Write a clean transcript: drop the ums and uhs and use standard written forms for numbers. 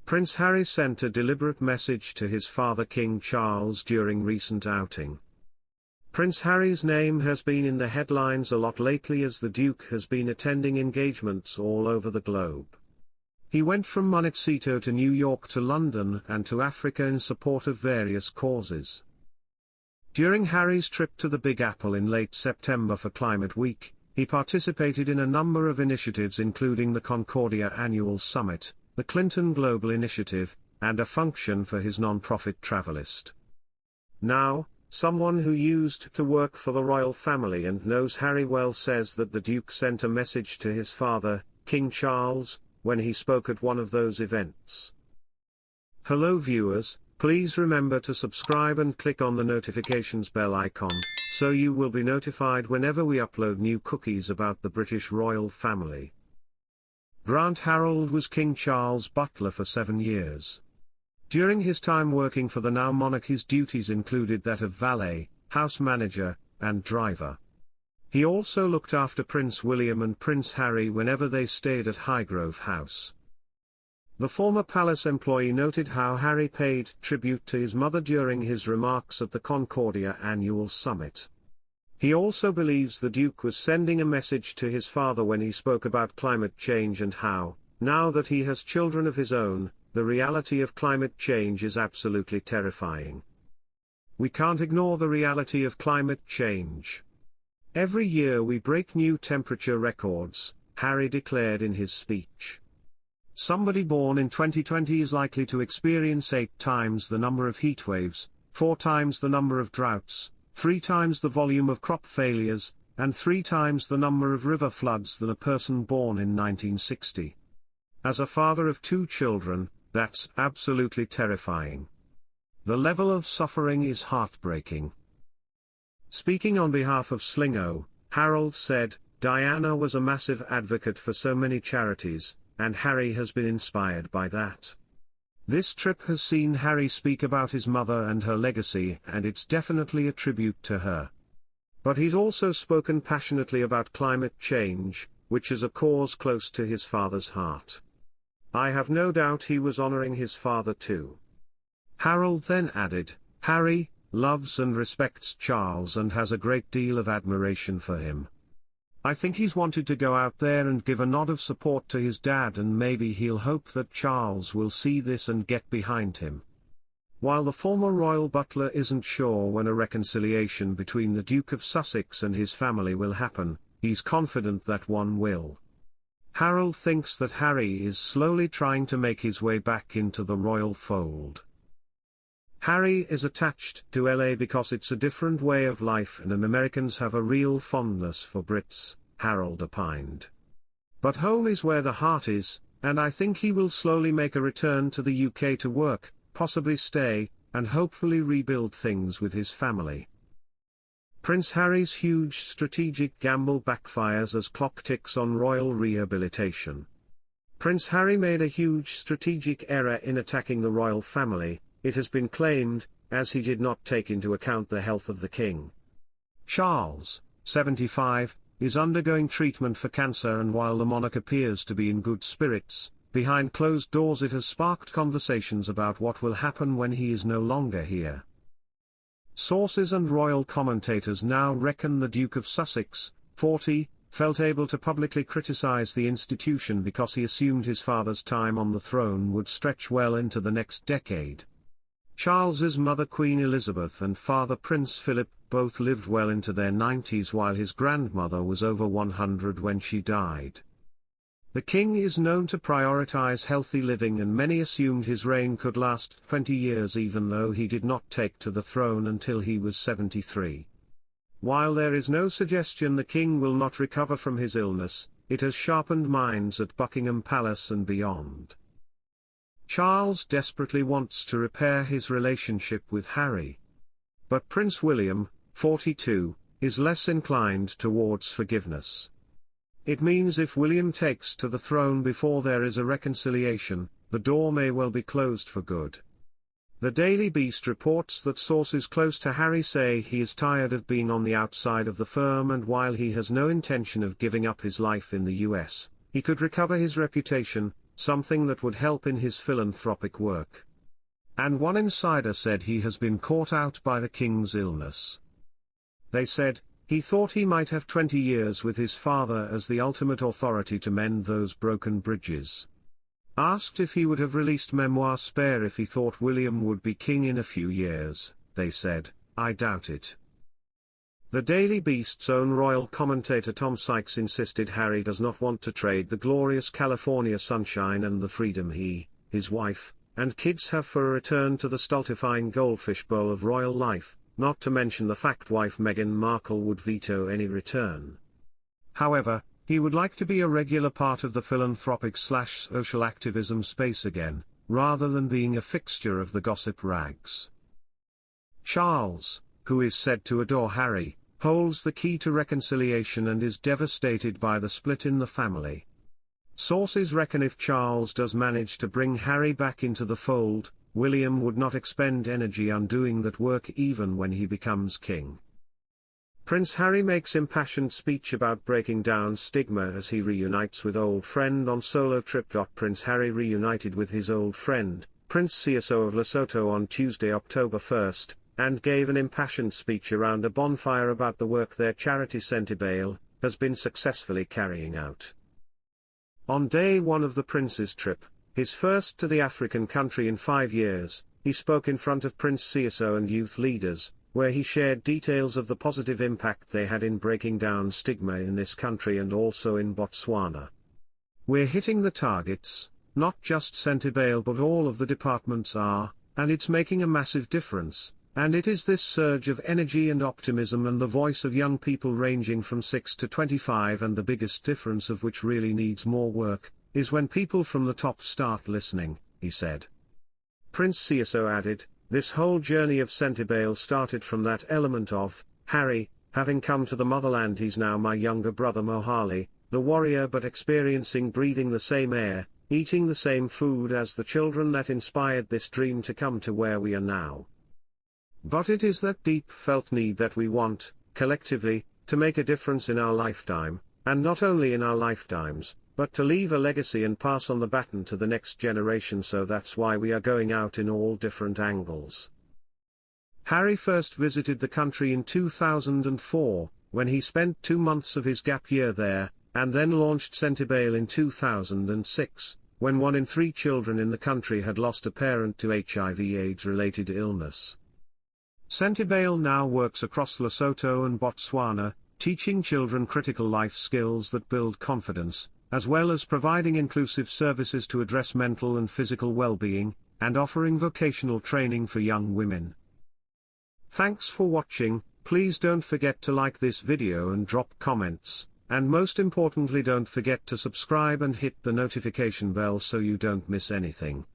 Prince Harry sent a deliberate message to his father King Charles during recent outing. Prince Harry's name has been in the headlines a lot lately as the Duke has been attending engagements all over the globe. He went from Monetcito to New York to London and to Africa in support of various causes. During Harry's trip to the Big Apple in late September for Climate Week, he participated in a number of initiatives including the Concordia Annual Summit, the Clinton Global Initiative, and a function for his non-profit Travalyst. Now, someone who used to work for the royal family and knows Harry well says that the Duke sent a message to his father, King Charles, when he spoke at one of those events. Hello viewers, please remember to subscribe and click on the notifications bell icon, so you will be notified whenever we upload new cookies about the British royal family. Grant Harrold was King Charles' butler for 7 years. During his time working for the now-monarch his duties included that of valet, house manager, and driver. He also looked after Prince William and Prince Harry whenever they stayed at Highgrove House. The former palace employee noted how Harry paid tribute to his mother during his remarks at the Concordia Annual Summit. He also believes the Duke was sending a message to his father when he spoke about climate change and how, now that he has children of his own, the reality of climate change is absolutely terrifying. We can't ignore the reality of climate change. Every year we break new temperature records, Harry declared in his speech. Somebody born in 2020 is likely to experience 8 times the number of heatwaves, 4 times the number of droughts, 3 times the volume of crop failures, and 3 times the number of river floods than a person born in 1960. As a father of 2 children, that's absolutely terrifying. The level of suffering is heartbreaking. Speaking on behalf of Slingo, Harrold said, Diana was a massive advocate for so many charities, and Harry has been inspired by that. This trip has seen Harry speak about his mother and her legacy, and it's definitely a tribute to her. But he's also spoken passionately about climate change, which is a cause close to his father's heart. I have no doubt he was honoring his father too. Harrold then added, Harry loves and respects Charles and has a great deal of admiration for him. I think he's wanted to go out there and give a nod of support to his dad, and maybe he'll hope that Charles will see this and get behind him. While the former royal butler isn't sure when a reconciliation between the Duke of Sussex and his family will happen, he's confident that one will. Harrold thinks that Harry is slowly trying to make his way back into the royal fold. Harry is attached to LA because it's a different way of life and Americans have a real fondness for Brits, Harrold opined. But home is where the heart is, and I think he will slowly make a return to the UK to work, possibly stay, and hopefully rebuild things with his family. Prince Harry's huge strategic gamble backfires as clock ticks on royal rehabilitation. Prince Harry made a huge strategic error in attacking the royal family, it has been claimed, as he did not take into account the health of the king. Charles, 75, is undergoing treatment for cancer, and while the monarch appears to be in good spirits, behind closed doors it has sparked conversations about what will happen when he is no longer here. Sources and royal commentators now reckon the Duke of Sussex, 40, felt able to publicly criticize the institution because he assumed his father's time on the throne would stretch well into the next decade. Charles's mother Queen Elizabeth and father Prince Philip both lived well into their 90s, while his grandmother was over 100 when she died. The king is known to prioritize healthy living, and many assumed his reign could last 20 years even though he did not take to the throne until he was 73. While there is no suggestion the king will not recover from his illness, it has sharpened minds at Buckingham Palace and beyond. Charles desperately wants to repair his relationship with Harry. But Prince William, 42, is less inclined towards forgiveness. It means if William takes to the throne before there is a reconciliation, the door may well be closed for good. The Daily Beast reports that sources close to Harry say he is tired of being on the outside of the firm, and while he has no intention of giving up his life in the US, he could recover his reputation, something that would help in his philanthropic work. And one insider said he has been caught out by the king's illness. They said, he thought he might have 20 years with his father as the ultimate authority to mend those broken bridges. Asked if he would have released Memoir Spare if he thought William would be king in a few years, they said, I doubt it. The Daily Beast's own royal commentator Tom Sykes insisted Harry does not want to trade the glorious California sunshine and the freedom he, his wife, and kids have for a return to the stultifying goldfish bowl of royal life, not to mention the fact wife Meghan Markle would veto any return. However, he would like to be a regular part of the philanthropic/social activism space again, rather than being a fixture of the gossip rags. Charles, who is said to adore Harry, holds the key to reconciliation and is devastated by the split in the family. Sources reckon if Charles does manage to bring Harry back into the fold, William would not expend energy undoing that work even when he becomes king. Prince Harry makes impassioned speech about breaking down stigma as he reunites with old friend on solo trip. Prince Harry reunited with his old friend, Prince Siaso of Lesotho on Tuesday, October 1st, and gave an impassioned speech around a bonfire about the work their charity Centibale has been successfully carrying out. On day one of the prince's trip, his first to the African country in 5 years, he spoke in front of Prince Siaso and youth leaders, where he shared details of the positive impact they had in breaking down stigma in this country and also in Botswana. We're hitting the targets, not just Centibale but all of the departments are, and it's making a massive difference. And it is this surge of energy and optimism and the voice of young people ranging from 6 to 25, and the biggest difference of which really needs more work, is when people from the top start listening, he said. Prince Siaso added, this whole journey of Centibale started from that element of, Harry, having come to the motherland. He's now my younger brother Mohali, the warrior, but experiencing breathing the same air, eating the same food as the children that inspired this dream to come to where we are now. But it is that deep felt need that we want, collectively, to make a difference in our lifetime, and not only in our lifetimes, but to leave a legacy and pass on the baton to the next generation. So that's why we are going out in all different angles. Harry first visited the country in 2004, when he spent 2 months of his gap year there, and then launched Centibale in 2006, when 1 in 3 children in the country had lost a parent to HIV/AIDS-related illness. Centibale now works across Lesotho and Botswana, teaching children critical life skills that build confidence, as well as providing inclusive services to address mental and physical well-being, and offering vocational training for young women. Thanks for watching. Please don't forget to like this video and drop comments, and most importantly don't forget to subscribe and hit the notification bell so you don't miss anything.